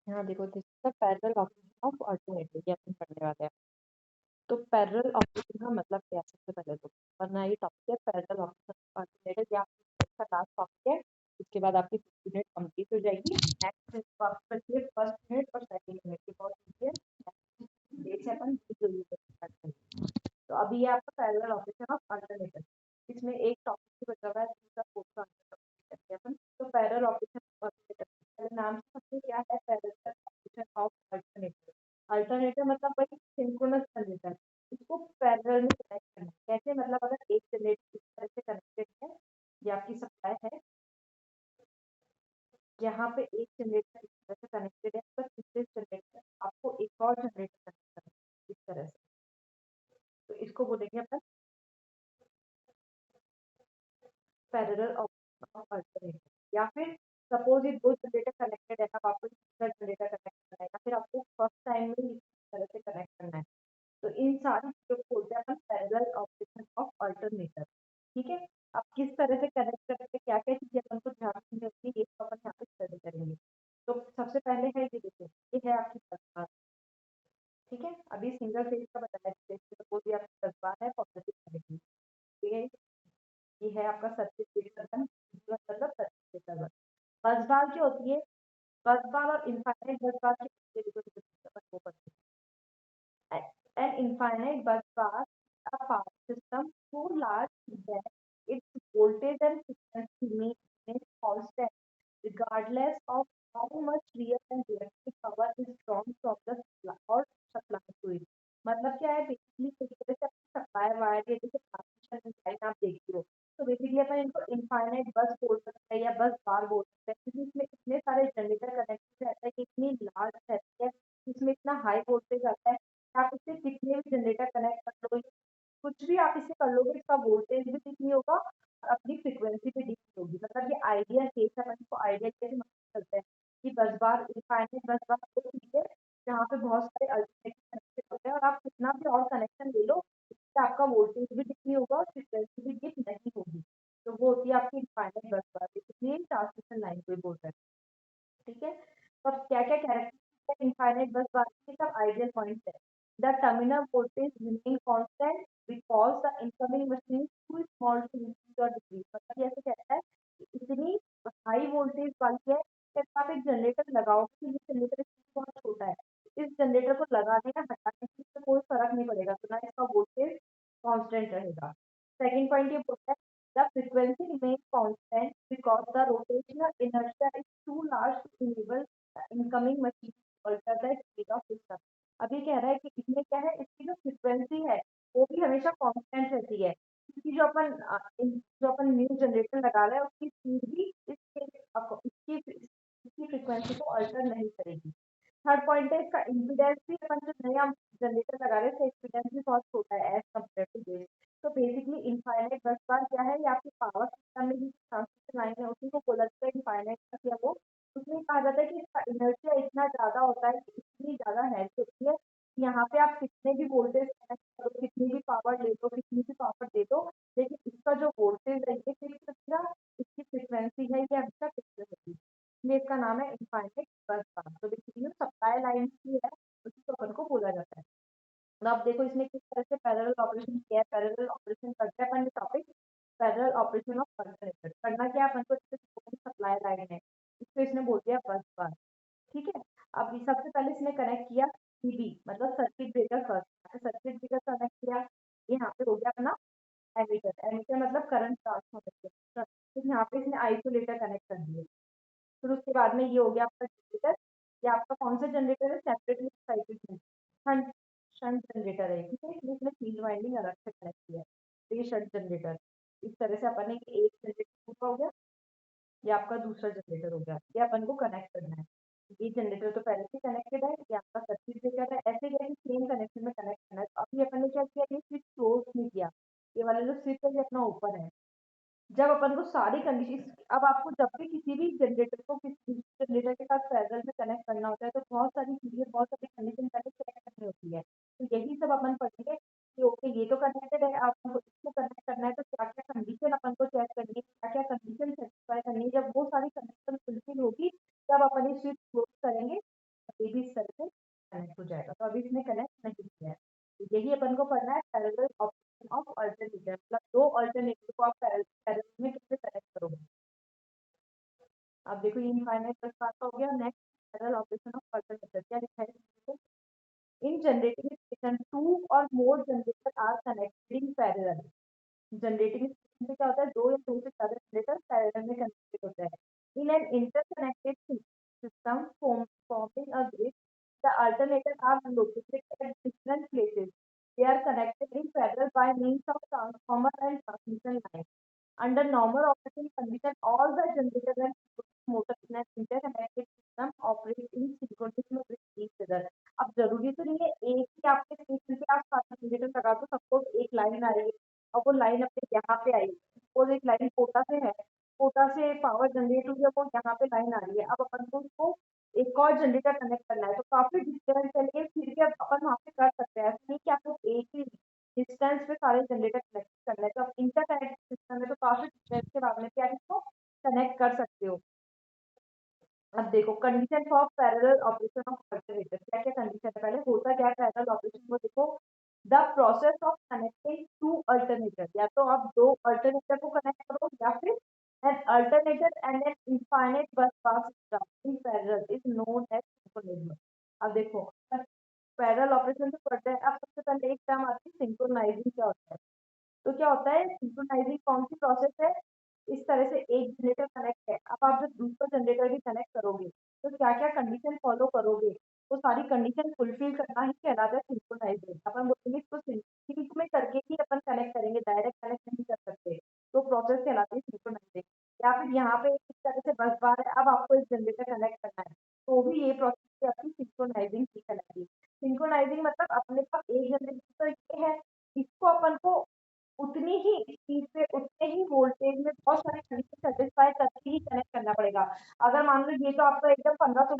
यहाँ देखो, this is the parallel operation of alternative, ये अपन पढ़ने वाले हैं। तो पैरेलल ऑपरेशन का मतलब क्या है? सबसे पहले तो वरना ये टॉपिक है पैरेलल ऑपरेशन ऑफ अल्टरनेटिव, या इसका लास्ट टॉपिक है। इसके बाद आपकी 50 मिनट कंप्लीट हो जाएगी। नेक्स्ट आपका फर्स्ट मिनट और सेकंड मिनट की बहुत ईजी है। डेट से अपन जरूर स्टार्ट करेंगे। तो अभी ये आपका पैरेलल ऑपरेशन ऑफ अल्टरनेटिव, इसमें एक टॉपिक भी बचा हुआ है, दूसरा फोर्थ आंसर करते हैं अपन। तो पैरेलल ऑपरेशन ऑफ अल्टरनेटिव, पहले नाम से समझे क्या है parallel operation of alternative. Alternative मतलब वही सिंक्रोनस जनरेटर, इसको पैरेलल में कनेक्ट करना है। कैसे? मतलब अगर एक जनरेटर इस तरह से कनेक्टेड है, ये आपकी सप्लाई है, यहाँ पे एक जनरेटर इस तरह से कनेक्टेड है, पर दूसरे जनरेटर आपको एक और जनरेटर कनेक्ट करना है इस तरह से, तो इसको बोलेंगे अपन पैरेलल ऑपरेशन ऑफ अल्टरनेटिव। या फिर सपोज ये दो जनरेटर कनेक्टेड है, अब आपको तीसरा जनरेटर कनेक्ट करना है, या फिर आपको फर्स्ट टाइम में इस तरह से कनेक्ट करना है, तो इन सारी चीजों को बोलते हैं अपन पैरेलल ऑपरेशन ऑफ अल्टरनेटर। ठीक है, अब किस तरह से कनेक्ट करके क्या क्या चीजें अपन को ध्यान रखनी होती है, ये तो अपन यहाँ पे स्टडी करेंगे। तो सबसे पहले है ये, देखो ये है आपकी बस। ठीक है, अभी सिंगल फेज का बताया, जैसे सपोज ये आपकी बस है पॉजिटिव नेगेटिव, ठीक है, ये है आपका सर्किट ब्रेकर, मतलब सर्किट ब्रेकर। बस बार क्या होती है? बस बार और इनफाइनाइट बस बार के an infinite bus bar is a power system so large that its voltage and frequency remain constant regardless of how much real and reactive power is drawn from the supply or supply to it। मतलब क्या है? Basically किसी तरह से supply wire या जैसे transmission line आप देखते हो, तो बेसिकली अपन इनको इनफाइनाइट बस बोल सकते हैं या बस बार बोल सकते हैं, क्योंकि इसमें इतने सारे जनरेटर कनेक्टेड रहता है कि इतनी लार्ज रहती है, इसमें इतना हाई वोल्टेज आता है, आप इससे कितने भी जनरेटर कनेक्ट कर लो, कुछ भी आप इससे कर लोगे, इसका वोल्टेज भी ठीक नहीं होगा और अपनी फ्रीक्वेंसी भी ठीक नहीं होगी। मतलब ये आइडिया केस है, अपन इसको आइडिया केस मतलब करते हैं कि बस बार इनफाइनाइट बस बार वो चीज है जहाँ पे बहुत सारे अल्टरनेटिव कनेक्टेड होते हैं, और आप कितना भी और कनेक्शन ले लो, इससे आपका वोल्टेज भी ठीक नहीं होगा और फ्रीक्वेंसी भी ठीक नहीं होगी। तो वो होती है आपकी इनफाइनाइट बस बार, इसलिए ट्रांसमिशन लाइन को बोलते हैं। ठीक है, तो अब क्या क्या कैरेक्टरिस्टिक है इनफाइनाइट बस बार के? सब आइडियल पॉइंट्स है। The terminal voltage remain constant because the incoming machine is too small to increase और डिक्रीज। मतलब ये ऐसे कहता है कि इतनी हाई वोल्टेज वाली है कि आप एक जनरेटर लगाओ, कि ये जनरेटर बहुत छोटा है, इस जनरेटर को लगा देना हटाने से कोई फर्क नहीं पड़ेगा, तो ना इसका वोल्टेज कांस्टेंट रहेगा। सेकंड पॉइंट ये बोलता है the frequency remains constant because the rotational inertia is too large to enable the incoming machine to alter the speed of system। अभी कह रहा है कि इसमें क्या है, इसकी जो फ्रीक्वेंसी है वो भी हमेशा कांस्टेंट रहती है, क्योंकि जो अपन न्यू जनरेटर लगा रहे हैं उसकी स्पीड भी इसकी फ्रीक्वेंसी को अल्टर नहीं करेगी। थर्ड पॉइंट है इसका इम्पीडेंस भी, अपन जो नया जनरेटर लगा रहे हैं इम्पीडेंस भी बहुत छोटा है एज कम्पेयर टू दिस। तो बेसिकली इनफाइनाइट बस बार क्या है, ये आपके पावर सिस्टम में जो ट्रांसमिशन लाइन है उसी को बोला जाता है इनफाइनाइट बस, या वो उसमें कहा जाता है कि इसका इनर्शिया इतना ज्यादा होता है कि इतनी ज्यादा हैवी होती है कि यहाँ पे आप कितने भी वोल्टेज कनेक्ट करो, कितनी भी पावर ले दो, कितनी भी पावर दे दो, लेकिन इसका जो वोल्टेज है ये फिक्स रहेगा, इसकी फ्रिक्वेंसी है ये हमेशा फिक्स रहेगी, इसलिए इसका नाम है इनफाइनाइट बस बार। तो बेसिकली सप्लाई लाइन की है, उसी को अपन को बोला जाता है। तो आप देखो इसने किस तरह से पैरेलल ऑपरेशन किया है। पैरेलल ऑपरेशन करते हैं अपन topic parallel operation of alternator. करना क्या अपन को, जैसे सप्लाई लाइन है इसको इसने बोल दिया बस बार। ठीक है, अब सबसे पहले इसने कनेक्ट किया सीबी मतलब circuit breaker first, circuit breaker connect किया, ये यहाँ पे हो गया अपना एमीटर। एमीटर मतलब करंट ट्रांसफॉर्मेशन। तो यहाँ पे इसने आइसोलेटर कनेक्ट कर दिए। फिर उसके बाद में ये हो गया आपका जनरेटर। ये आपका कौन सा जनरेटर है? Separately excited shunt shunt generator है। ठीक है, इसलिए इसमें फील्ड वाइंडिंग अलग से कनेक्ट किया है। तो ये शंट जनरेटर, इस तरह से अपन ने एक जनरेटर पूरा हो गया, ये आपका दूसरा जनरेटर हो गया, ये अपन को कनेक्ट करना है। ये जनरेटर तो पहले से कनेक्टेड है, ये आपका सर्किट ब्रेकर है, ऐसे कैसे सेम कनेक्शन में कनेक्ट करना है। तो अभी अपन ने क्या किया, ये स्विच क्लोज नहीं किया, ये वाला जो स्विच है ये अपना ओपन है। जब अपन को सारी कंडीशन, अब आपको जब भी किसी भी जनरेटर को किसी जनरेटर के साथ पैरेलल में कनेक्ट करना होता है तो बहुत सारी चीजें, बहुत सारी कंडीशन पहले चेक करनी होती है। तो यही सब अपन पढ़ेंगे कि ओके ये तो कनेक्टेड है, आपको इसको कनेक्ट करना है तो क्या क्या कंडीशन अपन को चेक करनी है, क्या क्या कंडीशन सेटिस्फाई करनी है। जब वो सारी कंडीशन फुलफिल होगी तब अपन ये स्विच क्लोज करेंगे, को आप पैरेलल में कैसे कनेक्ट करोगे। अब देखो ये इनफाइनाइट बस बात हो गया। Next parallel operation of alternator क्या लिखा है, इन जनरेटिंग स्टेशन 2 और more generators are connected in parallel. Generating station पे क्या होता है, 2 या 2 से ज्यादा जनरेटर पैरेलल में कनेक्टेड होता है। In an interconnected system forming a grid, the alternators are located at different places. They are connected in parallel by means of transformer and transmission line. Under normal operating condition, all the generators and motors in an interconnected system operate in synchronously with each other. अब जरूरी तो नहीं है एक ही आपके station पे आप सारे जनरेटर लगा दो, सपोज एक लाइन आ रही है और वो लाइन अपने यहाँ पे आई, सपोज एक लाइन कोटा से है, कोटा से पावर जनरेट हुई है, वो यहाँ पे लाइन आ रही है। अब अपन को उसको एक और जनरेटर कनेक्ट करना है तो काफी डिस्टेंस है, लेकिन फिर भी अब अपन वहाँ पे कर सकते हैं। ऐसा नहीं कि आपको एक ही डिस्टेंस पे सारे जनरेटर कनेक्ट करना है, तो आप इंटरकनेक्टेड सिस्टम में तो काफी डिस्टेंस के बाद में क्या इसको कनेक्ट कर सकते हो। अब देखो condition for parallel operation of alternator, क्या क्या कंडीशन है, पहले होता क्या है पैरेलल ऑपरेशन को देखो। The process of connecting to alternator, या तो आप दो अल्टरनेटर को कनेक्ट करो या फिर an alternator and an infinite bus bar system in parallel is known as synchronism। अब देखो पैरेलल ऑपरेशन से पढ़ते हैं। अब सबसे पहले एक टर्म आती है सिंक्रोनाइजिंग, क्या होता है, तो क्या होता है सिंक्रोनाइजिंग, कौन सी प्रोसेस है, इस तरह से एक जनरेटर कनेक्ट है, अब आप जब दूसरा जनरेटर भी कनेक्ट करोगे तो क्या क्या कंडीशन फॉलो करोगे, वो सारी कंडीशन फुलफिल करना ही कहलाता है सिंक्रोनाइजिंग। अपन बोलेंगे इसको सिंक में करके ही अपन कनेक्ट करेंगे, डायरेक्ट कनेक्ट नहीं कर सकते, तो प्रोसेस कहलाती है सिंक्रोनाइजिंग। या फिर यहाँ पे इस तरह से बस बार है, अब आपको एक जनरेटर कनेक्ट करना है तो भी ये प्रोसेस आपकी सिंक्रोनाइजिंग की कहलाती है। सिंक्रोनाइजिंग मतलब अपने पास एक जनरेटर तो ये है, इसको अपन को उतनी ही स्पीड पे उतने ही वोल्टेज में बहुत सारी कंडीशन सेटिस्फाई करके ही कनेक्ट करना पड़ेगा। अगर मान लो ये तो आपका एकदम 1500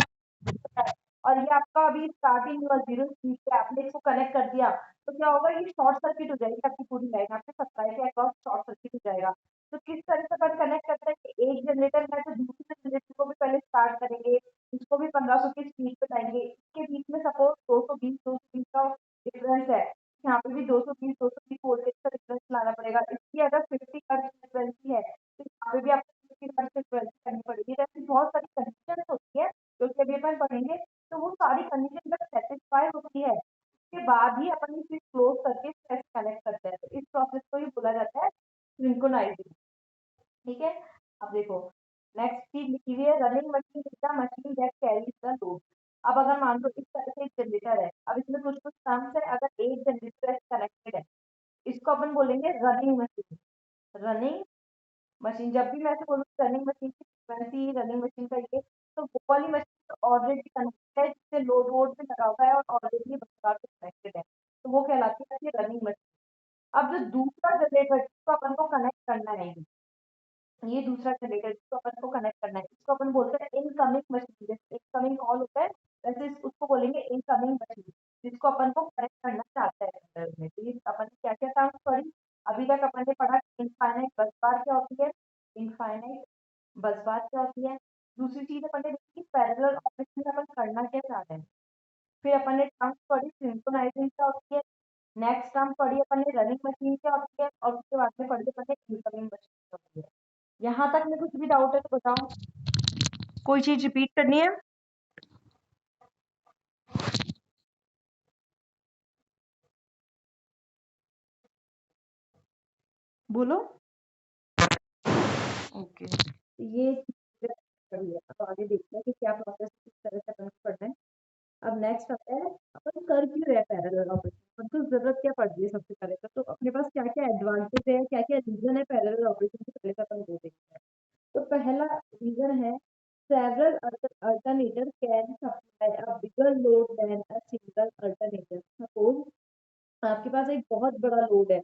है और ये आपका अभी स्टार्टिंग हुआ 0 स्पीड पे, आपने इसको कनेक्ट कर दिया तो क्या होगा, ये शॉर्ट सर्किट हो जाएगी आपकी पूरी लाइन, आपके सप्लाई के अक्रॉस शॉर्ट सर्किट हो जाएगा। तो किस तरह से अपन कनेक्ट करते हैं कि एक जनरेटर है तो दूसरे जनरेटर को भी पहले स्टार्ट करेंगे, इसको भी 1500 की स्पीड पे लाएंगे, इसके बीच में सपोज 220 का डिफरेंस है, यहाँ पे भी 220 वोल्टेज का डिफरेंस लाना पड़ेगा। इसकी अगर 50 हर्ट्ज फ्रीक्वेंसी है तो यहाँ पे भी आपको 50 हर्ट्ज फ्रीक्वेंसी करनी पड़ेगी। ऐसी बहुत सारी कंडीशन होती है जो कि अभी अपन पढ़ेंगे। तो वो सारी कंडीशन जब सेटिस्फाई होती है उसके बाद ही अपन इसे क्लोज करके कैसे कनेक्ट करते हैं, तो इस प्रोसेस को ही बोला जाता है सिंक्रोनाइजिंग। ठीक है, अब देखो नेक्स्ट चीज लिखी हुई है, running machine is the machine that carries the load. अब अगर मान लो इस तरह से एक जनरेटर है, अब इसमें कुछ कुछ टर्म्स है, अगर एक जनरेटर कनेक्टेड है इसको अपन बोलेंगे रनिंग मशीन। रनिंग मशीन, जब भी मैं ऐसे बोलूँ रनिंग मशीन की फ्रीक्वेंसी, रनिंग मशीन का ये, तो वो वाली मशीन ऑलरेडी कनेक्टेड है, जिससे लोड वोड पे लगा हुआ है और ऑलरेडी बस से कनेक्टेड है, तो वो कहलाती है रनिंग मशीन। अब जो दूसरा जनरेटर जिसको अपन को कनेक्ट करना है, ये दूसरा जनरेटर जिसको अपन को कनेक्ट करना है, इसको अपन बोलते हैं इनकमिंग मशीन। जैसे इनकमिंग कॉल होता है वैसे उसको बोलेंगे इनकमिंग मशीन, जिसको अपन को कनेक्ट करना चाहता है पैरेलल में। तो ये अपन क्या क्या टर्म्स पढ़ी अभी तक, अपन ने पढ़ा इनफाइनाइट बस बार क्या होती है, इनफाइनाइट बस बार क्या होती है, दूसरी चीज अपन ने देखी पैरेलल ऑपरेशन में अपन करना क्या चाहते हैं, फिर अपन ने टर्म्स पढ़ी सिंक्रोनाइजिंग क्या होती है, नेक्स्ट टर्म पढ़ी अपन ने रनिंग मशीन क्या होती है, और उसके बाद में पढ़ी अपन ने इनकमिंग मशीन क्या होती है। यहाँ तक में कुछ भी डाउट है तो बताओ, कोई चीज रिपीट करनी है, बोलो। ओके, ये पढ़ी है, तो आगे देखते हैं कि क्या प्रोसेस किस तरह से अपन को करना है। अब नेक्स्ट आता है अपन कर क्यों रहे पैरेलल ऑपरेशन, अपन को जरूरत क्या पड़ रही है सबसे पहले तो अपने पास क्या क्या एडवांटेज है, क्या क्या रीजन है पैरेलल ऑपरेशन के, पहले तो अपन वो देखते हैं। तो पहला रीजन है several alternators can supply a bigger load than a single alternator। Suppose आपके पास एक बहुत बड़ा लोड है,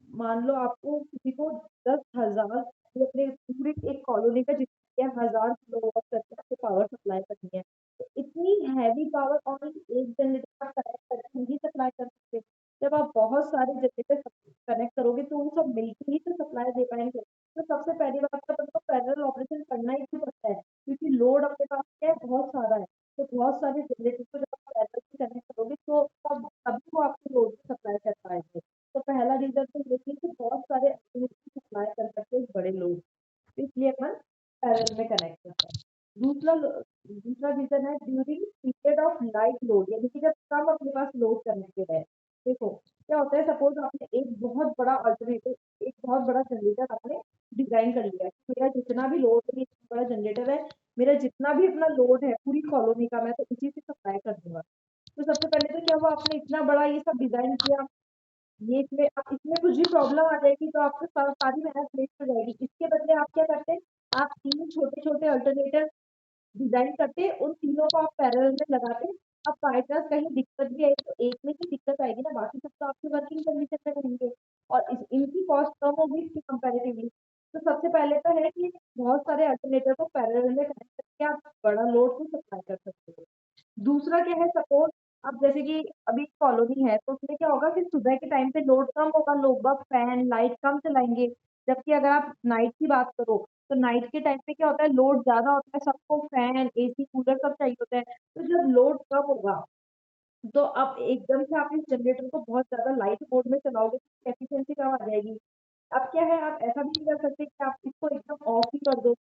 मान लो आपको किसी को 10,000 अपने पूरी एक कॉलोनी का जितने 1000 किलोवाट करके आपको पावर सप्लाई करनी है, तो इतनी हैवी पावर ओनली एक जनरेटर कनेक्ट करके नहीं सप्लाई कर सकते। जब आप बहुत सारे जनरेटर कनेक्ट करोगे तो वो सब मिलकर ही तो सप्लाई दे पाएंगे। तो सबसे पहली बात तो आपको पैरेलल ऑपरेशन करना ही क्यों पड़ता है, क्योंकि लोड अपने पास क्या है बहुत सारा है, तो बहुत सारे जनरेटर को जब आप पैरेलल से कनेक्ट करोगे तो तब तभी वो आपको लोड सप्लाई कर पाएंगे। तो पहला रीजन तो ये थी कि बहुत सारे सप्लाई कर सकते हैं बड़े लोड, इसलिए अपन पैरेलल में कनेक्ट करते हैं। दूसरा रीजन है during period of light load, यानी कि जब कम अपने पास लोड कनेक्टेड है। देखो क्या होता है, सपोज आपने एक बहुत बड़ा अल्टरनेटिव, एक बहुत बड़ा जनरेटर आपने डिजाइन कर लिया है, मेरा जितना भी लोड है, इतना बड़ा जनरेटर है, मेरा जितना भी अपना लोड है पूरी कॉलोनी का, मैं तो इसी से सप्लाई कर दूंगा। तो सबसे पहले तो क्या हुआ, आपने इतना बड़ा ये सब डिजाइन किया, ये इसमें अब इसमें कुछ भी प्रॉब्लम आ जाएगी तो आपको सारी मेहनत वेस्ट हो जाएगी। इसके बदले आप क्या करते हैं, आप 3 छोटे-छोटे अल्टरनेटर डिजाइन करते, उन तीनों को आप पैरेलल में लगाते। अब बाय चांस कहीं दिक्कत भी आई तो एक में ही दिक्कत आएगी ना, बाकी सब तो आपके वर्किंग कंडीशन में रहेंगे और इनकी कॉस्ट कम होगी इसकी कंपैरेटिवली। तो सबसे पहले तो है कि बहुत सारे अल्टरनेटर को पैरेलल में कनेक्ट करके आप बड़ा लोड को सप्लाई कर सकते हो। दूसरा क्या है, सपोज अब जैसे कि अभी कॉलोनी है तो उसमें क्या होगा कि सुबह के टाइम पे लोड कम होगा, लोग बाग फैन लाइट कम चलाएंगे, जबकि अगर आप नाइट की बात करो तो नाइट के टाइम पे क्या होता है, लोड ज्यादा होता है, सबको फैन एसी कूलर सब चाहिए होता है। तो जब लोड कम होगा तो आप एकदम से आप इस जनरेटर को बहुत ज्यादा लाइट मोड में चलाओगे तो एफिशिएंसी कम आ जाएगी। अब क्या है, आप ऐसा भी नहीं कर सकते कि आप इसको एकदम ऑफ ही कर दो,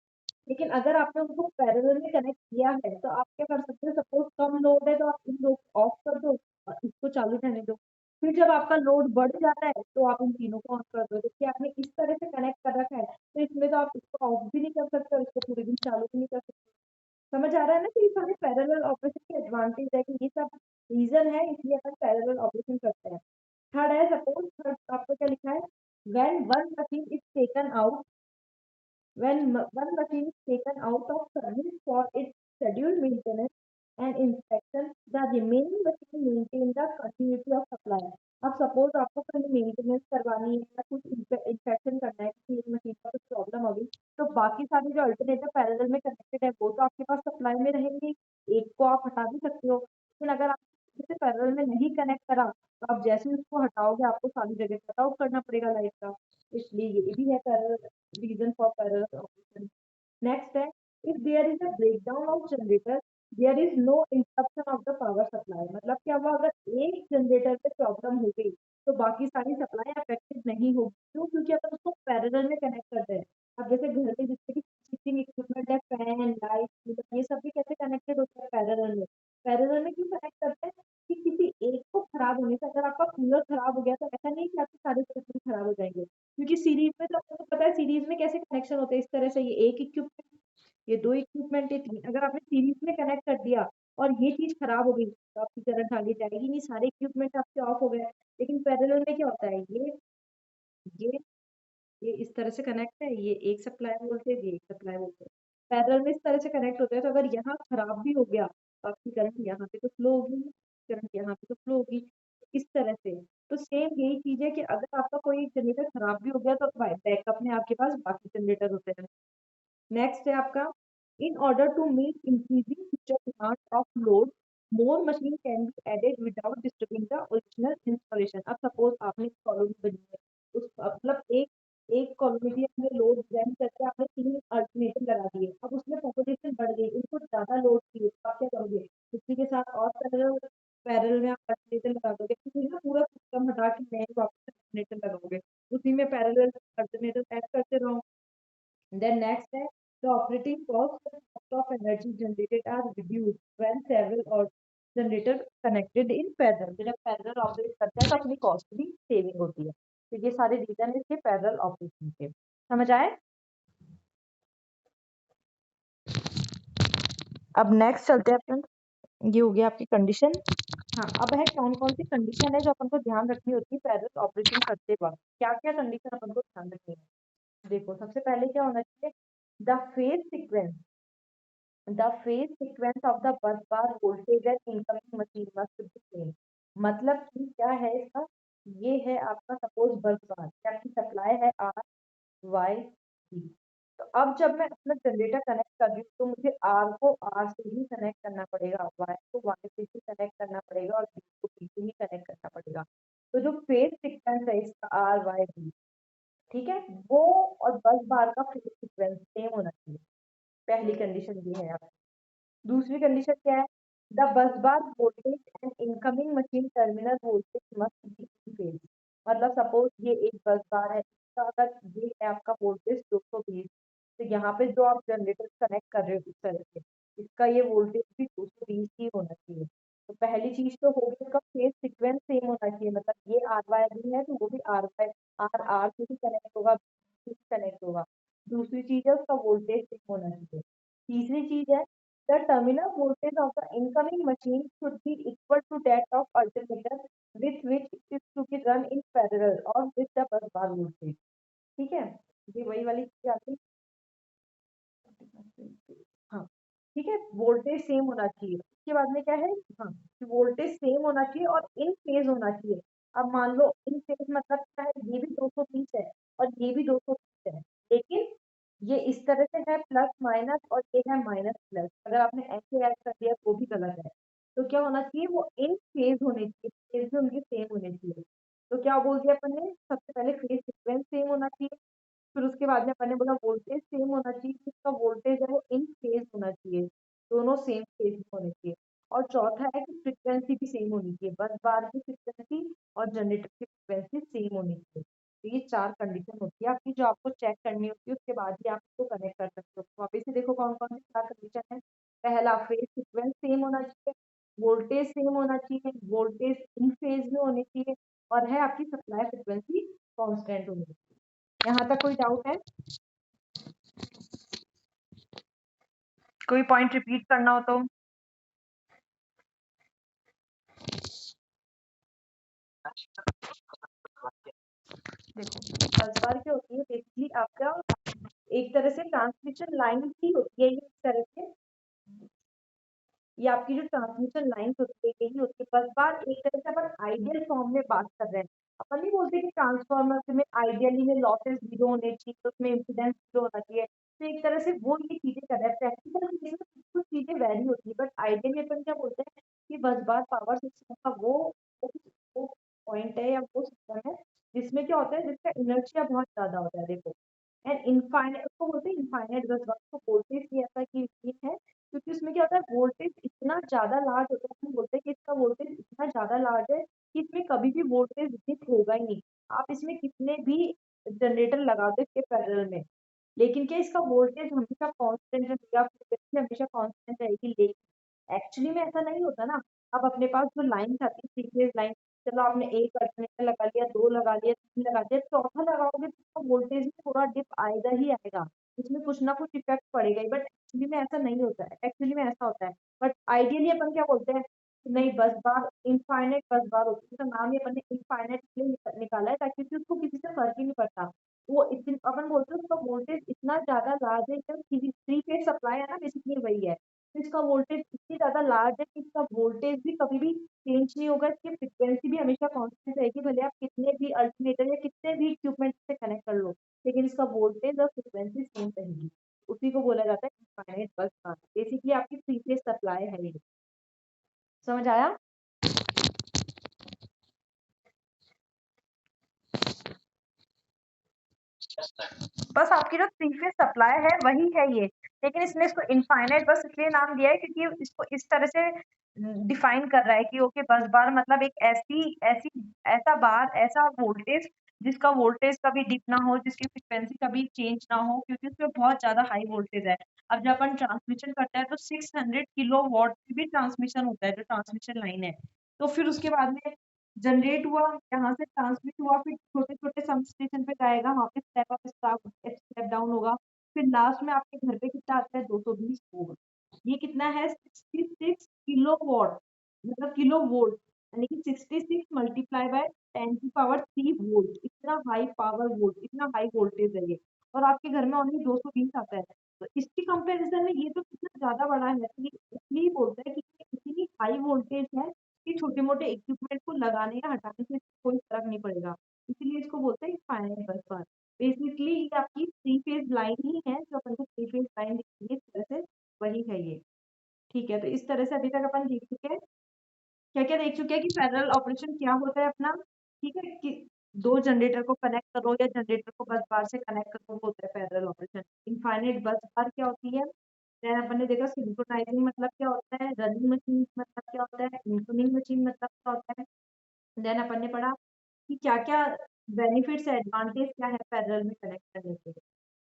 लेकिन अगर आपने उनको पैरेलल में कनेक्ट किया है तो आप क्या कर सकते हो, सपोज कम लोड है तो आप इन लोग ऑफ कर दो और इसको चालू रहने दो। फिर जब आपका लोड बढ़ जाता है तो आप इन तीनों को ऑन कर दो। देखिए आपने इस तरह से कनेक्ट कर रखा है तो इसमें तो आप इसको ऑफ भी नहीं कर सकते और इसको पूरे दिन चालू भी नहीं कर सकते। समझ आ रहा है ना, कि ये सारे पैरेलल ऑपरेशन के एडवांटेज है, कि ये सब रीजन है इसलिए अपन पैरेलल ऑपरेशन करते हैं। थर्ड है, सपोज थर्ड आपको क्या लिखा है, when one machine is taken out, one machine is taken out of service for its scheduled maintenance and inspection, the remaining machine maintain the continuity of supply. अब suppose आपको कहीं maintenance करवानी है या कुछ इंस्पेक्शन करना है, किसी एक मशीन का कुछ प्रॉब्लम होगी, तो बाकी सारे जो अल्टरनेटर पैरेलल में कनेक्टेड है वो तो आपके पास सप्लाई में रहेंगे, एक को आप हटा भी सकते हो। लेकिन अगर आप इसे पैरेलल में नहीं कनेक्ट करा तो आप जैसे ही उसको हटाओगे आपको सारी जगह कट आउट करना पड़ेगा लाइट का, इसलिए ये भी है parallel reason for parallel operation. Next है, if there is a breakdown of generator, there is no interruption of the power supply. मतलब क्या हुआ, अगर एक जनरेटर पे प्रॉब्लम हो गई तो बाकी सारी सप्लाई अफेक्टेड नहीं होगी। क्यों? क्योंकि अपन उसको पैरेलल में कनेक्ट करते हैं। अब जैसे घर में जितने भी स्विचिंग इक्विपमेंट है, फैन लाइट ये सब भी कैसे कनेक्टेड होता है, पैरेलल में। पैरेलल में क्यों कनेक्ट करते हैं कि किसी एक को खराब होने से, अगर आपका कूलर खराब हो गया तो ऐसा नहीं कि आपके सारे इक्विपमेंट खराब हो जाएंगे, क्योंकि सीरीज में तो आपको पता है सीरीज में कैसे कनेक्शन होते हैं, इस तरह से ये एक इक्विपमेंट, ये दो इक्विपमेंट, ये तीन, अगर आपने सीरीज में कनेक्ट कर दिया और ये चीज खराब हो गई तो आपकी करंट आगे जाएगी नहीं, सारे इक्विपमेंट आपके ऑफ हो गए। लेकिन पैरेलल में क्या होता है, ये ये इस तरह से कनेक्ट है, ये एक सप्लाई वोल्टेज, ये एक सप्लाई वोल्टेज, पैरेलल में इस तरह से कनेक्ट होता है। तो अगर यहाँ खराब भी हो गया तो आपकी करंट यहाँ पे तो फ्लो होगी, करंट यहाँ पे तो फ्लो होगी, इस तरह से। तो सेम यही चीज है कि अगर आपका कोई जनरेटर खराब भी हो गया तो बैकअप में आपके पास बाकी जनरेटर होते हैं। नेक्स्ट है आपका, in order to meet increasing future demand of load, more machine can be added without disturbing the original installation. अब सपोज आपने कॉलोनी बनी है, उस मतलब एक एक कॉलोनी में लोड डिजाइन करके आपने 3 अल्टरनेटिव लगा दिए, अब उसमें पॉपुलेशन बढ़ गई, उनको ज्यादा लोड चाहिए तो आप क्या करोगे, उसी के साथ और पैरेलल पैरेलल में आप अल्टरनेटर लगा दोगे, क्योंकि ना पूरा सिस्टम हटा के नए वापस अल्टरनेटर लगाओगे, उसी में पैरेलल अल्टरनेटर ऐड करते रहो। Then next है, the operating cost and cost of energy generated are reduced when several or generator connected in parallel। तो जब पैरेलल ऑपरेट करते हैं तो अपनी कॉस्ट भी सेविंग होती है। तो ये सारे रीजन है इसके पैरेलल ऑपरेशन के, समझ आए। अब नेक्स्ट चलते हैं अपन, ये हो गया आपकी कंडीशन। हाँ, अब है कौन कौन सी कंडीशन है जो अपन को ध्यान रखनी होती है पैरेलल ऑपरेशन करते वक्त, क्या क्या कंडीशन अपन को ध्यान रखनी है। देखो सबसे पहले क्या होना चाहिए, the phase sequence, the phase sequence of the bus bar voltage and incoming machine must be same। मतलब कि क्या है इसका, ये है आपका सपोज बस बार, क्या आपकी सप्लाई है आर वाई सी। तो अब जब मैं अपना जनरेटर कनेक्ट कर रही हूँ तो मुझे आर को आर से ही कनेक्ट करना पड़ेगा, वाई को वाई से ही कनेक्ट करना पड़ेगा और बी को बी से ही कनेक्ट करना पड़ेगा। तो जो फेज सिक्वेंस है इसका आर वाई बी, ठीक है, वो और बस बार का फेज सिक्वेंस सेम होना चाहिए, पहली कंडीशन ये है। दूसरी कंडीशन क्या है, the bus bar voltage and incoming machine terminal voltage must be in phase. मतलब सपोज ये एक बस बार है, इसका अगर ये है आपका वोल्टेज 220, तो यहाँ पे जो आप जनरेटर कनेक्ट कर रहे हो इस तरह से, इसका ये वोल्टेज भी 220 ही होना चाहिए। तो पहली चीज तो होगी इसका फेज सीक्वेंस सेम होना चाहिए, मतलब ये आर वाई भी है तो वो भी आर वाई आर आर से ही कनेक्ट होगा, से कनेक्ट होगा। दूसरी चीज है उसका वोल्टेज सेम होना चाहिए। तीसरी चीज है the terminal voltage of the incoming machine should be equal to that of alternator with which it is to be run in parallel or with the bus bar voltage। ठीक है, ये वही वाली चीज आती है। हाँ, ठीक है, वोल्टेज सेम होना चाहिए। उसके बाद में क्या है, हाँ, वोल्टेज सेम होना चाहिए और इन फेज होना चाहिए। अब मान लो इन फेज मतलब क्या है, ये भी 230 है और ये भी 230 है, लेकिन ये इस तरह से है प्लस माइनस और ये है माइनस प्लस, अगर आपने ऐसे ऐड कर दिया वो भी गलत है। तो क्या होना चाहिए, वो इन फेज होने चाहिए, फेज भी उनके सेम होने चाहिए। तो क्या बोल दिया अपन ने, सबसे पहले फेज सीक्वेंस सेम होना चाहिए, फिर उसके बाद में अपन ने बोला वोल्टेज सेम होना चाहिए, जिसका वोल्टेज है वो इन फेज होना चाहिए, दोनों सेम फेज में होने चाहिए। और चौथा है कि फ्रीक्वेंसी भी सेम होनी चाहिए, बस बार की फ्रीक्वेंसी और जनरेटर की फ्रीक्वेंसी सेम होनी चाहिए। तो ये चार कंडीशन होती है आपकी, जो आपको चेक करनी होती है, उसके बाद ही आप इसको कनेक्ट कर सकते हो। तो वापिस से देखो कौन कौन सी चार कंडीशन है। पहला, फेज सीक्वेंस सेम होना चाहिए, वोल्टेज सेम होना चाहिए, वोल्टेज इन फेज में होनी चाहिए, और है आपकी सप्लाई फ्रीक्वेंसी कांस्टेंट होनी चाहिए। यहाँ तक कोई डाउट है? कोई पॉइंट रिपीट करना हो तो? देखो, बस बार क्या होती है, बेसिकली आपका एक तरह से ट्रांसमिशन लाइन ही होती है ये, इस तरह से ये आपकी जो ट्रांसमिशन लाइन होती है यही होती है। बस बार एक तरह से अपन आइडियल फॉर्म में बात कर रहे हैं, अपन नहीं बोलते कि ट्रांसफॉर्मर में आइडियली में लॉसेस जीरो होने चाहिए, तो उसमें इम्पीडेंस जीरो होना चाहिए। तो एक तरह से वो ये चीजें कर रहे हैं, प्रैक्टिकल केस में कुछ चीजें वैरी होती है, बट आइडियली अपन क्या बोलते हैं कि बस बार पावर सिस्टम का वो पॉइंट है या वो सिस्टम है जिसमें क्या होता है, जिसका इनर्शिया बहुत ज्यादा होता है। देखो, एंड इनफाइनाइट उसको बोलते हैं, इनफाइनाइट बस बार को बोलते हैं इसलिए ऐसा कि ये है क्योंकि उसमें क्या होता है, वोल्टेज इतना ज्यादा लार्ज होता है, हम बोलते हैं कि इसका वोल्टेज इतना ज्यादा लार्ज है कि इसमें कभी भी वोल्टेज डिप होगा ही नहीं। आप इसमें कितने भी जनरेटर लगा दो इसके पैरेलल में, लेकिन क्या इसका वोल्टेज हमेशा कांस्टेंट रहेगा, फ्रीक्वेंसी हमेशा कांस्टेंट रहेगी, लेकिन एक्चुअली में ऐसा नहीं होता ना। अब अपने पास जो लाइन आती है, 3 फेज लाइन, चलो आपने एक अल्टरनेटर लगा लिया, दो लगा लिया, तीन लगा दिया, चौथा लगाओगे तो उसका वोल्टेज में थोड़ा डिप आएगा ही आएगा, इसमें कुछ ना कुछ इफेक्ट पड़ेगा ही, बट एक्चुअली में ऐसा नहीं होता है। एक्चुअली में ऐसा होता है, बट आइडियली अपन क्या बोलते हैं कि नहीं, बस बार इनफाइनाइट बस बार होती है, तो नाम ही अपन ने इनफाइनाइट इसलिए निकाला है ताकि उसको किसी से फर्क ही नहीं पड़ता। वो इतनी अपन बोलते हैं उसका वोल्टेज इतना ज्यादा लार्ज है, एकदम थ्री फेज सप्लाई है ना, बेसिकली वही है। तो इसका वोल्टेज इतनी ज्यादा लार्ज है कि इसका वोल्टेज भी कभी भी चेंज नहीं होगा, इसकी फ्रिक्वेंसी भी हमेशा कांस्टेंट रहेगी, भले आप कितने भी अल्टरनेटर या कितने भी इक्विपमेंट से कनेक्ट कर लो, लेकिन इसका वोल्टेज और फ्रिक्वेंसी सेम रहेगी। उसी को बोला जाता है इनफाइनाइट बस बार, बेसिकली आपकी थ्री फेज सप्लाई है ये। समझ आया? बस आपकी जो थ्री फेज सप्लाई है वही है ये, लेकिन इसने इसको इनफाइनाइट बस इसलिए नाम दिया है क्योंकि इसको इस तरह से डिफाइन कर रहा है कि ओके, बस बार मतलब एक ऐसी ऐसी ऐसा बार, ऐसा वोल्टेज जिसका वोल्टेज कभी डिप ना हो, जिसकी फ्रिक्वेंसी कभी चेंज ना हो, क्योंकि उसमें बहुत ज्यादा हाई वोल्टेज है। अब जब अपन ट्रांसमिशन करते हैं तो 600 किलो वॉट की भी ट्रांसमिशन होता है, जो ट्रांसमिशन लाइन है। तो फिर उसके बाद में जनरेट हुआ, यहाँ से ट्रांसमिट हुआ, फिर छोटे छोटे सब स्टेशन पे जाएगा, वहाँ पे स्टेप अप स्टेप डाउन होगा, फिर लास्ट में आपके घर पे कितना आता है, 220 वोल्ट। ये कितना है, 66 किलो वॉट, मतलब किलो वोल्ट, यानी कि 66 मल्टीप्लाई बाय 10 की पावर 3 वोल्ट, इतना हाई पावर वोल्ट, इतना हाई वोल्टेज है ये। और आपके घर में ओनली 220 आता है, तो इसकी कंपैरिजन में ये तो कितना ज्यादा बड़ा है, तो ये इसलिए बोलता है कि ये इतनी हाई वोल्टेज है कि छोटे मोटे इक्विपमेंट को लगाने या हटाने से कोई फर्क नहीं पड़ेगा, इसीलिए इसको बोलते हैं फाइनाइट बस बार। बेसिकली ये आपकी थ्री फेज लाइन ही है, जो अपन को थ्री फेज लाइन दिखती है इस तरह से, वही है ये। ठीक है, तो इस तरह से अभी तक अपन देख चुके हैं, क्या क्या देख चुके हैं कि पैरेलल ऑपरेशन क्या होता है अपना। ठीक है, कि दो जनरेटर को कनेक्ट करो या जनरेटर को बस बार से कनेक्ट करो, वो होता है पैरेलल ऑपरेशन। इनफाइनाइट बस बार क्या होती है, देन अपन ने देखा सिंक्रोनाइजिंग मतलब क्या होता है, रनिंग मशीन मतलब क्या होता है, इनकमिंग मशीन मतलब क्या होता है। देन अपन ने पढ़ा कि क्या क्या बेनिफिट्स एडवांटेज क्या है पैरेलल में कनेक्ट करने के।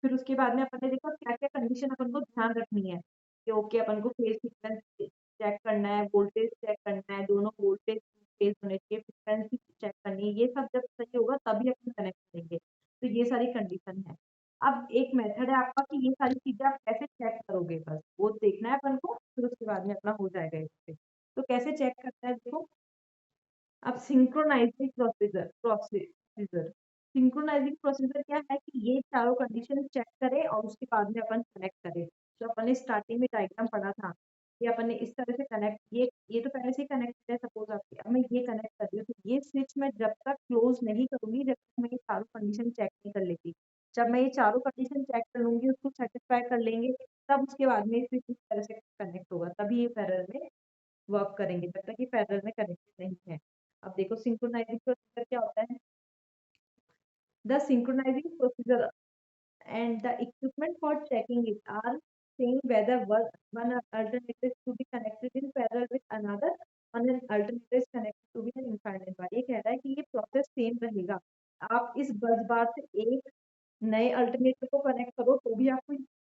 फिर उसके बाद में अपन ने देखा क्या क्या कंडीशन अपन को ध्यान रखनी है कि ओके अपन को फेज सीक्वेंस चेक करना है, वोल्टेज चेक करना है, दोनों वोल्टेज फेज होने चाहिए, फ्रिक्वेंसी चेक करनी है, ये सब जब सही होगा तभी अपन कनेक्ट करेंगे। तो ये सारी कंडीशन है। अब एक मेथड है आपका कि ये सारी चीजें आप कैसे चेक करोगे, बस वो देखना है अपन को, फिर उसके बाद में अपना हो जाएगा इससे। तो कैसे चेक करता है देखो। अब synchronising procedure procedure synchronising procedure क्या है कि ये चारों कंडीशन चेक करे और उसके बाद में अपन कनेक्ट करें। जो अपन ने स्टार्टिंग में डायग्राम पढ़ा था कि अपन ने इस तरह से कनेक्ट, ये तो पहले से ही कनेक्ट है, सपोज आपकी, अब मैं ये कनेक्ट कर रही हूँ, तो ये स्विच मैं जब तक क्लोज नहीं करूंगी जब तक मैं ये चारों कंडीशन चेक नहीं कर लेती। जब मैं ये चारों कंडीशन चेक कर लूंगी, उसको सेटिस्फाई कर लेंगे, तब उसके बाद में स्विच इस तरह से कनेक्ट होगा, तभी ये पैरेलल में वर्क करेंगे, जब तक ये पैरेलल में कनेक्टेड नहीं है। अब देखो सिंक्रोनाइजिंग प्रोसीजर क्या होता है। The synchronising procedure and the equipment for checking it are saying whether one alternative is to be connected in parallel with another and an alternative is connected to be an infinite bar। ये कह रहा है कि ये process same रहेगा। आप इस बस बार से एक नए अल्टरनेटिव को कनेक्ट करो तो भी आपको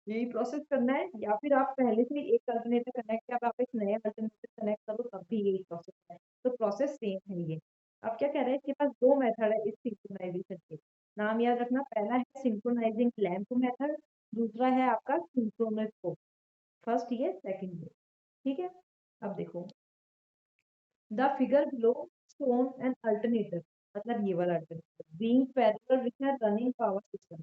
यही प्रोसेस करना है, या फिर आप पहले से ही एक अल्टरनेटिव कनेक्ट किया, अब आप एक नए अल्टरनेटिव कनेक्ट करो तब भी यही प्रोसेस है। तो प्रोसेस सेम है ये। अब क्या कह रहे हैं, इसके पास दो मेथड है इस सिंक्रोनाइजेशन के। नाम याद रखना, पहला है सिंक्रोनाइजिंग लैंप मेथड, दूसरा है आपका सिंक्रोनस को। फर्स्ट ये, सेकंड ये। ठीक है। अब देखो, the figure below shown an alternator, मतलब ये वाला alternator being parallel with a running power system.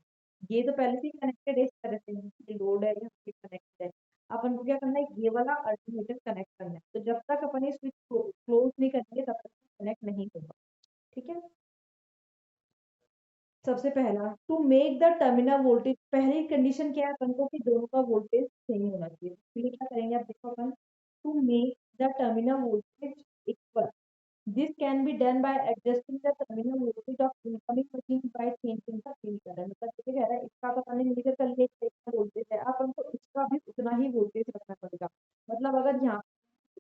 ये तो पहले से ही कनेक्टेड है, इस तरह से ये लोड है, ये कनेक्टेड है। अपन को क्या करना है, ये वाला अल्टरनेटर कनेक्ट करना है। तो जब तक अपन ये स्विच क्लोज नहीं करेंगे तब तक कनेक्ट नहीं होगा। ठीक है। सबसे पहला, to make the terminal voltage, पहली कंडीशन क्या है अपन को कि दोनों का वोल्टेज सेम होना चाहिए। फिर क्या करेंगे, अब देखो अपन, to make the terminal voltage equal, this can be done by adjusting the terminal voltage of incoming machine by changing the field current। मतलब ये कह रहा है इसका तो हमने मेजर कर लिया कि इसका वोल्टेज है, अब हमको इसका भी उतना ही वोल्टेज रखना पड़ेगा। मतलब अगर यहाँ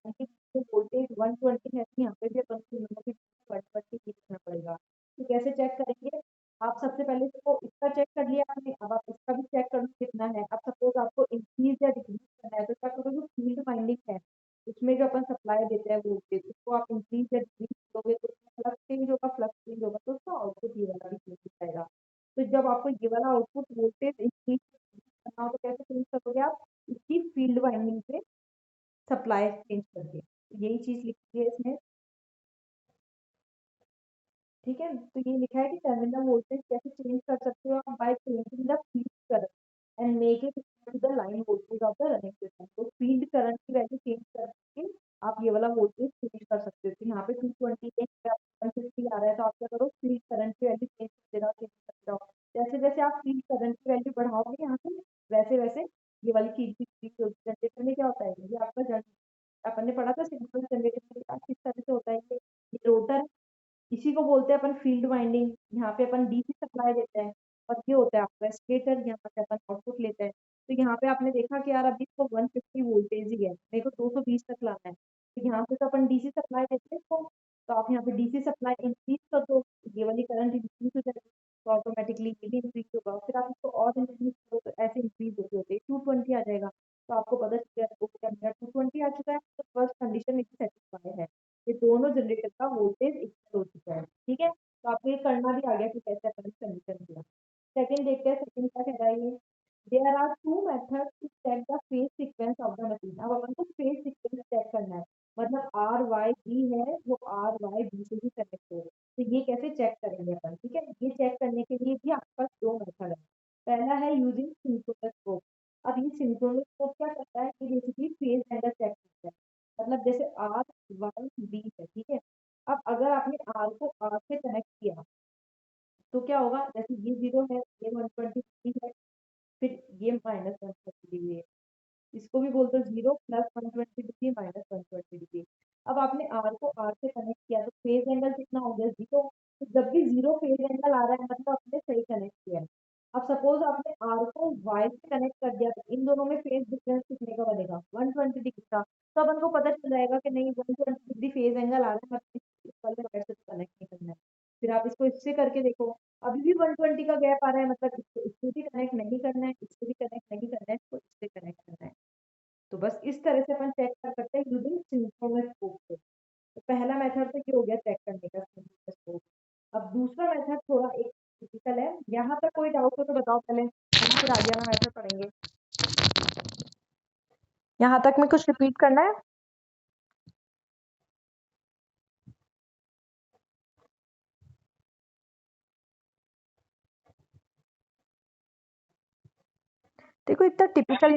पे वोल्टेज 120 है तो यहाँ पे भी अपन को दोनों की 120 ही रखना पड़ेगा। तो कैसे चेक करेंगे, आप सबसे पहले तो इसका चेक कर लिया आपने, अब आप इसका भी चेक कर लो कितना है। अब सपोज आपको इंक्रीज या डिक्रीज करना है तो क्या करोगे, जो फील्ड वाइंडिंग है उसमें जो अपन सप्लाई देते हैं वोल्टेज, उसको आप इंक्रीज या डिक्रीज करोगे तो फ्लक्स चेंज होगा, फ्लक्स चेंज होगा तो उसका आउटपुट ये वाला भी चेंज हो जाएगा। तो जब आपको ये वाला आउटपुट वोल्टेज इंक्रीज करना हो तो कैसे चेंज करोगे आप, इसकी फील्ड वाइंडिंग से सप्लाई चेंज करके। तो यही चीज लिखी है इसमें। ठीक है। तो ये लिखा है कि टर्मिनल वोल्टेज कैसे चेंज कर सकते हो आप, by changing the field current and make it equal to the line voltage of the running system. तो फील्ड करंट की वैल्यू चेंज करके आप ये वाला वोल्टेज चेंज कर सकते हो। तो यहाँ पे 220 है, 150 आ रहा है, तो आप क्या करो, फील्ड करंट की वैल्यू चेंज करते रहो, चेंज करते रहो। जैसे जैसे आप फील्ड करंट की वैल्यू बढ़ाओगे यहाँ से, वैसे वैसे ये वाली चीज भी increase होगी। जनरेटर में क्या होता है, ये आपका अपन ने पढ़ा था सिंपल जनरेटर में किस तरह से होता है, ये रोटर, इसी को बोलते हैं अपन फील्ड वाइंडिंग। यहाँ पे अपन डीसी सप्लाई देते हैं, और ये होता है आपका स्टेटर, यहाँ पे अपन आउटपुट लेते हैं। तो यहाँ पे आपने देखा कि यार अभी इसको 150 वोल्टेज ही है, मेरे को 220 तक लाना है, तो यहाँ पे तो अपन डीसी सप्लाई देते हैं इसको। तो आप यहाँ पे डीसी सप्लाई इंक्रीज कर दो, ये वाली करंट इंक्रीज हो जाएगी, तो ऑटोमेटिकली ये भी इंक्रीज होगा। फिर आप इसको और इंक्रीज करो तो ऐसे इंक्रीज होते होते 220 आ जाएगा। तो आपको पता चल जाएगा मेरा 220 आ चुका है, तो फर्स्ट कंडीशन इसकी सेटिस्फाई है, ये दोनों जनरेटर का वोल्टेज इक्वल हो चुका है। ठीक है। तो आपको ये करना भी आ गया कि कैसे अपन कंडीशन किया। सेकंड देखते हैं, सेकंड क्या कह रहा है ये, there are two methods to check the phase sequence of the machine. अब अपन को फेज सीक्वेंस चेक करना है, मतलब आर वाई बी है, वो आर वाई बी से भी कनेक्ट हो। तो ये कैसे चेक करेंगे अपन, ठीक है। ये चेक करने के लिए भी आपके पास दो मेथड है। पहला है यूजिंग सिंक्रोनोस्कोप। अब ये सिंक्रोनोस्कोप क्या करता है, ये बेसिकली फेज एंगल चेक करता है। मतलब जैसे आर वाई बी है, ठीक है। अब अगर आपने आर को आर से कनेक्ट किया तो क्या होगा, जैसे ये 0 है, ये 120 है, फिर ये -120 है, इसको भी बोलते हैं 0 प्लस 120 -120। अब आपने आर को आर से कनेक्ट किया तो फेज एंगल कितना हो गया, 0। तो जब भी 0 फेज एंगल आ रहा है मतलब आपने सही कनेक्ट किया है। अब सपोज आपने आर को वाई से कनेक्ट कर दिया तो इन दोनों में फेज डिफरेंस कितने का बनेगा, 120 का। तो अपन को पता चल जाएगा कि नहीं 120 फेज एंगल आ रहा है, मतलब इस वाले वायर से कनेक्ट नहीं करना है। फिर आप इसको इससे करके देखो, अभी भी 120 का गैप आ रहा है, मतलब इसको इससे भी कनेक्ट नहीं करना है, इससे भी कनेक्ट नहीं करना है, इसको इससे कनेक्ट करना है। तो बस इस तरह से अपन चेक कर सकते हैं यूजिंग सिंक्रोनस स्कोप से। तो पहला मेथड तो ये हो गया चेक करने का सिंक्रोनस स्कोप। अब दूसरा मेथड थोड़ा एक टिपिकल है, यहाँ तक कोई डाउट हो तो बताओ पहले, हम फिर आगे वाला मेथड पढ़ेंगे। यहाँ तक में कुछ रिपीट करना है? देखो इतना टिपिकल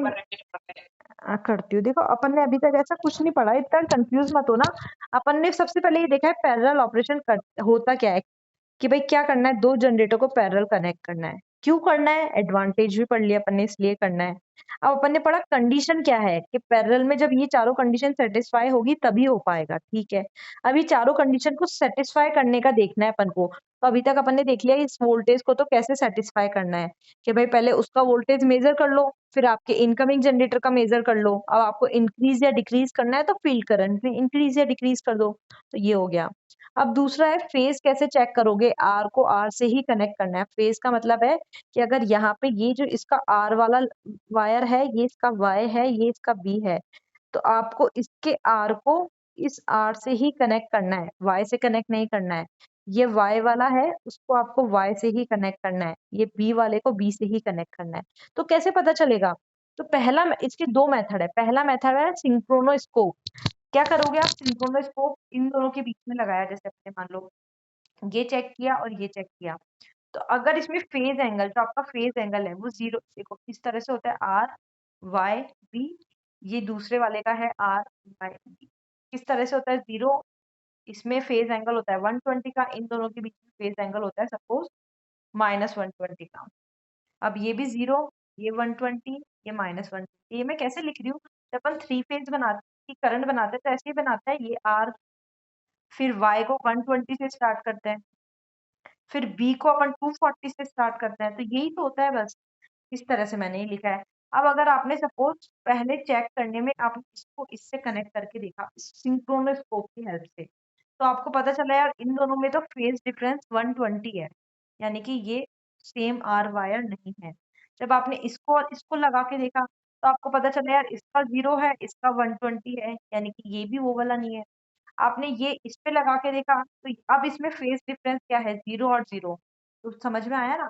करती हूँ। देखो अपन ने अभी तक ऐसा कुछ नहीं पढ़ा, इतना कंफ्यूज मत हो ना। अपन ने सबसे पहले ये देखा है पैरेलल ऑपरेशन होता क्या है, कि भाई क्या करना है, दो जनरेटर को पैरेलल कनेक्ट करना है। क्यों करना है, एडवांटेज भी पढ़ लिया अपन ने, इसलिए करना है। अब अपन ने पढ़ा कंडीशन क्या है, कि पैरेलल में जब ये चारों कंडीशन सेटिस्फाई होगी तभी हो पाएगा, ठीक है। अब ये चारों कंडीशन को सेटिस्फाई करने का देखना है अपन को। तो अभी तक अपन ने देख लिया इस वोल्टेज को तो कैसे सेटिस्फाई करना है, कि भाई पहले उसका वोल्टेज मेजर कर लो, फिर आपके इनकमिंग जनरेटर का मेजर कर लो। अब आपको इंक्रीज या डिक्रीज करना है तो फील्ड करंट में इंक्रीज या डिक्रीज कर दो। तो ये हो गया। अब दूसरा है फेज कैसे चेक करोगे, आर को आर से ही कनेक्ट करना है। फेज का मतलब है कि अगर यहाँ पे ये जो इसका आर वाला वायर है, ये इसका वाई है, ये इसका बी है, तो आपको इसके आर को इस आर से ही कनेक्ट करना है, वाई से कनेक्ट नहीं करना है। ये वाई वाला है, उसको आपको वाई से ही कनेक्ट करना है, ये बी वाले को बी से ही कनेक्ट करना है। तो कैसे पता चलेगा? तो पहला, इसके दो मेथड है। पहला मेथड है सिंक्रोनोस्कोप। क्या करोगे आप, सिंक्रोनोस्कोप इन दोनों के बीच में लगाया, जैसे अपने मान लो ये चेक किया और ये चेक किया। तो अगर इसमें फेज एंगल, जो आपका फेज एंगल है वो जीरो, देखो इस तरह से होता है, आर वाई बी, ये दूसरे वाले का है आर वाई बी, किस तरह से होता है, जीरो। इसमें फेज एंगल होता है 120 का, इन दोनों के बीच में फेज एंगल होता है सपोज -120 का। अब ये भी जीरो, ये 120, ये -120। ये मैं कैसे लिख रही हूँ, जब अपन थ्री फेज बनाते करंट बनाते हैं तो ऐसे ही बनाता है, ये आर, फिर y को 120 से स्टार्ट करते हैं, फिर b को अपन 240 से स्टार्ट करते हैं। तो यही तो होता है बस, इस तरह से मैंने ही लिखा है। अब अगर आपने सपोज पहले चेक करने में आपने इसको इससे कनेक्ट करके देखा सिंक्रोनोस्कोप की हेल्प से, तो आपको पता चला यार इन दोनों में तो फेज डिफरेंस 120 है, यानी कि ये सेम आर वायर नहीं है। जब आपने इसको और इसको लगा के देखा तो आपको पता चला यार इसका 0 है, इसका 120 है, यानी कि ये भी वो वाला नहीं है। आपने ये इस पे लगा के देखा तो अब इसमें फेज डिफरेंस क्या है, 0 और 0। तो समझ में आया ना,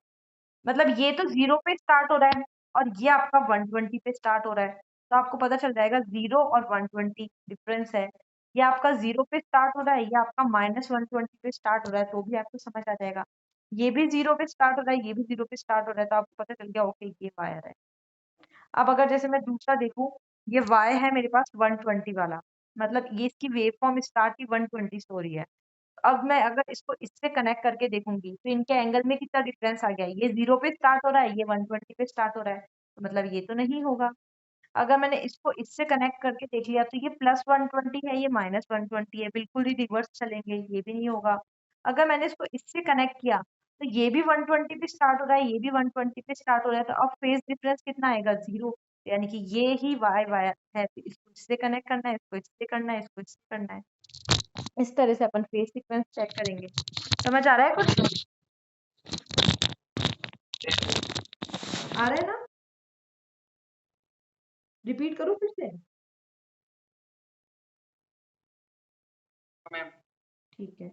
मतलब ये तो 0 पे स्टार्ट हो रहा है और ये आपका 120 पे स्टार्ट हो रहा है। तो आपको पता चल जाएगा 0 और 120 डिफरेंस है। ये आपका 0 पे स्टार्ट हो रहा है, ये आपका -120 पे स्टार्ट हो रहा है, तो भी आपको समझ आ जाएगा। ये भी 0 पे स्टार्ट हो रहा है, ये भी 0 पे स्टार्ट हो रहा है, तो आपको पता चल गया ओके ये वायर है। अब अगर जैसे मैं दूसरा देखूं, ये वाई है मेरे पास 120 वाला, मतलब ये इसकी वेव फॉर्म स्टार्ट ही 120 से हो रही है। अब मैं अगर इसको इससे कनेक्ट करके देखूंगी तो इनके एंगल में कितना डिफरेंस आ गया, ये 0 पे स्टार्ट हो रहा है, ये 120 पे स्टार्ट हो रहा है, तो मतलब ये तो नहीं होगा। अगर मैंने इसको इससे कनेक्ट करके देख लिया तो ये +120 है, ये -120 है, बिल्कुल ही रिवर्स चलेंगे, ये भी नहीं होगा। अगर मैंने इसको इससे कनेक्ट किया तो ये भी 120 पे स्टार्ट हो रहा है, ये भी 120 पे स्टार्ट हो रहा है, तो अब फेज डिफरेंस कितना आएगा, 0। यानी कि ये ही वाई वायर है, तो इसको इससे कनेक्ट करना है, इसको इससे करना है, इसको इससे करना है। इस तरह से अपन फेज सीक्वेंस चेक करेंगे। समझ आ रहा है कुछ, आ रहा है ना? रिपीट करूं फिर से? ठीक है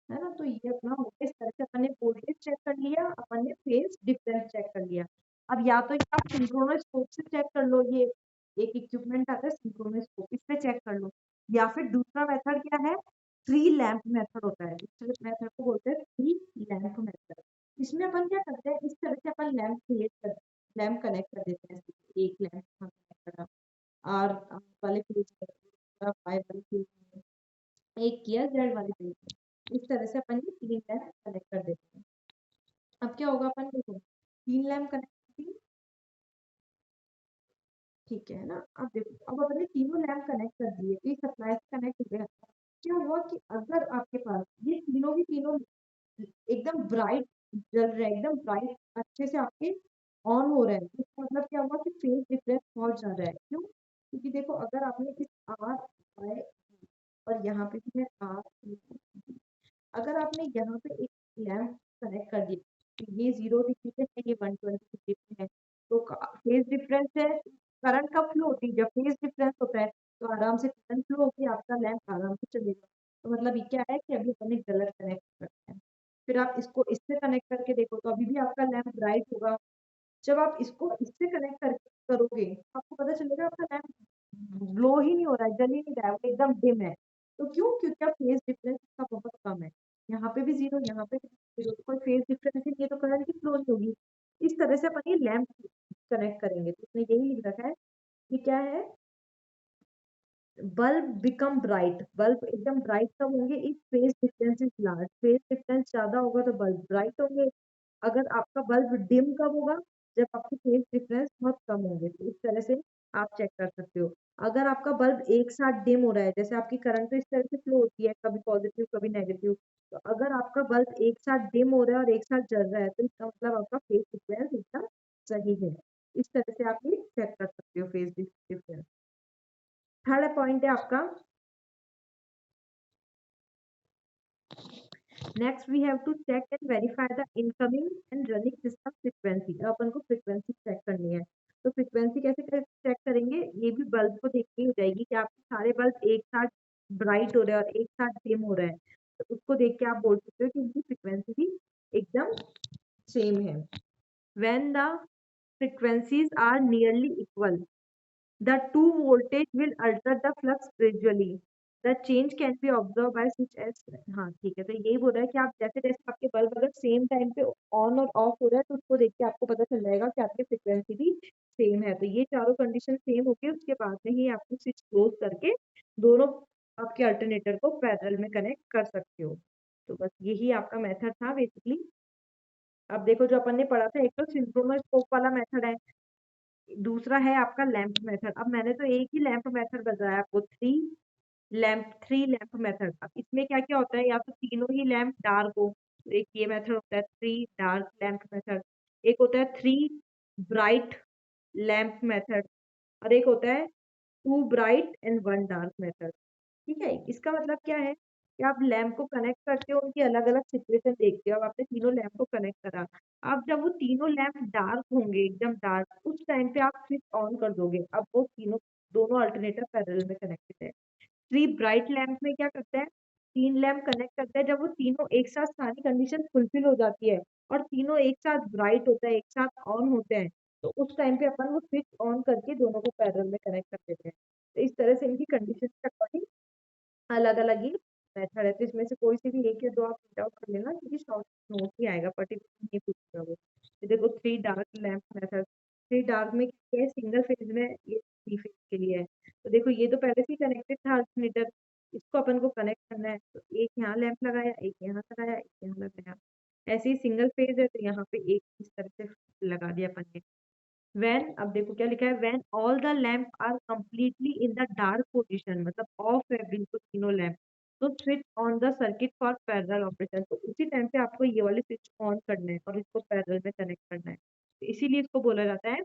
ना? तो ये अपना हो गया, इस तरह से अपन ने वोल्टेज चेक कर लिया, अपन ने फेज डिफरेंस चेक कर लिया। अब या तो ये आप सिंक्रोनोस्कोप से चेक कर लो, ये एक इक्विपमेंट आता है सिंक्रोनोस्कोप, इससे चेक कर लो। या फिर दूसरा मेथड क्या है, थ्री लैंप मेथड होता है, इस मेथड को बोलते हैं थ्री लैंप मेथड। इसमें अपन क्या करते हैं, इस तरह से अपन लैंप क्रिएट कर, लैंप कनेक्ट कर देते हैं। एक लैंप कनेक्ट करा, आर वाले पेज पर, फाइव वाले पेज में, एक किया जेड वाले पेज में। इस तरह से अपन ये तीन लैंप कनेक्ट कर देते हैं। अब क्या होगा, अपन देखो तीन लैंप कनेक्ट, ठीक है ना? अब देखो, अब अपने तीनों लैंप कनेक्ट कर दिए, तो ये सप्लाई से कनेक्ट हो गया। क्या हुआ कि अगर आपके पास ये तीनों की तीनों एकदम ब्राइट जल रहे हैं, एकदम ब्राइट अच्छे से आपके ऑन हो रहे हैं, तो इसका मतलब क्या हुआ कि फेज डिफरेंस बहुत ज्यादा है। क्यों? क्योंकि देखो अगर आपने इस आर वाई और यहाँ पे भी है आर, अगर आपने यहाँ पे एक लैम्प कनेक्ट कर दिए, तो ये 0 डिग्री पे है, ये 120 डिग्री पे है, तो फेज डिफरेंस है, करंट कब फ्लो होती है, जब फेज डिफरेंस होता है तो आराम से करंट फ्लो होकर आपका लैम्प आराम से चलेगा। तो मतलब ये क्या है कि अभी हमने गलत कनेक्ट करते हैं। फिर आप इसको इससे कनेक्ट करके देखो तो अभी भी आपका लैम्प ब्राइट होगा। जब आप इसको इससे कनेक्ट कर करोगे आपको पता चलेगा आपका लैम्प ग्लो ही नहीं हो रहा है, जल ही नहीं रहा है, वो एकदम डिम है। तो क्यों? क्योंकि अब फेज डिफरेंस इसका बहुत कम है, यहाँ पे भी जीरो, यहाँ पे भी जीरो, तो कोई फेज डिफरेंस ही नहीं है, तो करंट की फ्लो नहीं होगी। इस तरह से अपन ये लैम्प कनेक्ट करेंगे, तो इसमें यही लिख रखा है कि क्या है, बल्ब बिकम ब्राइट, बल्ब एकदम ब्राइट कब होंगे, if phase difference is large, phase difference ज्यादा होगा तो बल्ब ब्राइट होंगे। अगर आपका बल्ब डिम कब होगा, जब आपके फेज डिफरेंस बहुत कम होंगे। तो इस तरह से आप चेक कर सकते हो। अगर आपका बल्ब एक साथ डिम हो रहा है, जैसे आपकी करंट तो इस तरह से फ्लो होती है, कभी पॉजिटिव कभी नेगेटिव, तो अगर आपका बल्ब एक साथ डिम हो रहा है और एक साथ जल रहा है तो इसका मतलब आपका फेज डिफरेंस एकदम सही है। इस तरह से आप ये चेक कर सकते हो फेज डिफरेंस। थर्ड पॉइंट है आपका, next we have to check and verify the incoming and running system frequency. अब अपन को फ्रीक्वेंसी चेक करनी है, तो फ्रीक्वेंसी कैसे चेक करेंगे, ये भी बल्ब को देख के हो जाएगी कि आपके सारे बल्ब एक साथ ब्राइट हो रहे हैं और एक साथ डिम हो रहे हैं, तो उसको देख के आप बोल सकते हो कि इनकी फ्रीक्वेंसी भी एकदम सेम है। When the frequencies are nearly equal, the two voltage will alter the flux gradually. The change can be observed by switch as, हाँ ठीक है, तो यही बोल रहा है कि आप जैसे जैसे आपके बल्ब अगर सेम टाइम पे ऑन और ऑफ हो रहा है तो उसको देख के आपको पता चल जाएगा कि आपकी फ्रिक्वेंसी भी सेम है। तो ये चारों कंडीशन सेम होके उसके बाद में ही आपको स्विच क्लोज करके दोनों आपके अल्टरनेटर को पैरेलल में कनेक्ट कर सकते हो। तो बस यही आपका मेथड था बेसिकली। अब देखो जो अपन ने पढ़ा था, एक तो सिंक्रोनस स्कोप वाला मेथड है, दूसरा है आपका लैंप मेथड। अब मैंने तो एक ही लैंप मेथड बताया आपको, थ्री लैंप मेथड। अब इसमें क्या क्या होता है, या तो तीनों ही लैंप डार्क हो, तो एक ये मेथड होता है थ्री डार्क लैंप मेथड, एक होता है थ्री ब्राइट लैंप मेथड, और एक होता है two bright and one dark method. ठीक है, इसका मतलब क्या है कि आप लैंप को कनेक्ट करते हो, उनकी अलग अलग सिचुएशन देखते हो। अब आपने तीनों लैंप को कनेक्ट करा, अब जब वो तीनों लैंप डार्क होंगे एकदम डार्क, उस टाइम पे आप स्विच ऑन कर दोगे, अब वो तीनों दोनों अल्टरनेटर पैरेलल में कनेक्टेड है। थ्री ब्राइट लैंप में क्या करते हैं, तीन लैंप कनेक्ट करते हैं, जब वो तीनों एक साथ सारी कंडीशन फुलफिल हो जाती है और तीनों एक साथ ब्राइट होता है, एक साथ ऑन होते हैं, तो उस टाइम पे अपन वो स्विच ऑन करके दोनों को पैरेलल में कनेक्ट कर देते हैं। तो इस तरह से इनकी कंडीशन के अकॉर्डिंग अलग अलग ही मेथड है। तो इसमें से कोई सी भी एक या दो आप प्रिंट आउट कर लेना, क्योंकि शॉर्ट नोट ही आएगा, पर्टिकुलर नहीं पूछेगा वो। तो देखो three dark lamp method, three dark में क्या है, सिंगल फेज में, ये थ्री फेज के लिए है। तो देखो ये तो पहले से ही कनेक्टेड था अल्टरनेटर, इसको अपन को कनेक्ट करना है, तो एक यहाँ लैंप लगाया, एक यहाँ लगाया, एक यहाँ लगाया। ऐसे ही सिंगल फेज है तो यहाँ पे एक इस तरह से लगा दिया अपन ने। व्हेन, अब देखो क्या लिखा है, when all the lamp are completely in the dark position, मतलब ऑफ है बिल्कुल तीनों लैंप, तो switch on the circuit for parallel operation. तो उसी टाइम पे आपको ये वाले स्विच ऑन करना है और इसको पैरेलल में कनेक्ट करना है, तो इसीलिए इसको बोला जाता है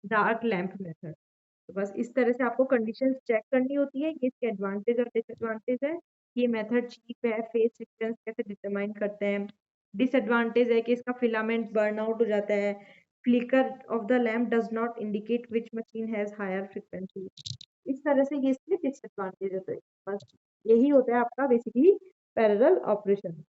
डार्क लैंप मेथड। तो बस इस तरह से आपको कंडीशंस चेक करनी होती है, ये इसके एडवांटेज और डिसएडवांटेज है। ये मेथड चीप है, फेज सीक्वेंस कैसे डिटरमाइन करते हैं। डिसएडवांटेज है कि इसका फिलामेंट बर्न आउट हो जाता है, flicker of the lamp does not indicate which machine has higher frequency. इस तरह से ये इसके डिसएडवांटेज होते हैं। बस यही होता है आपका बेसिकली पैरेलल ऑपरेशन।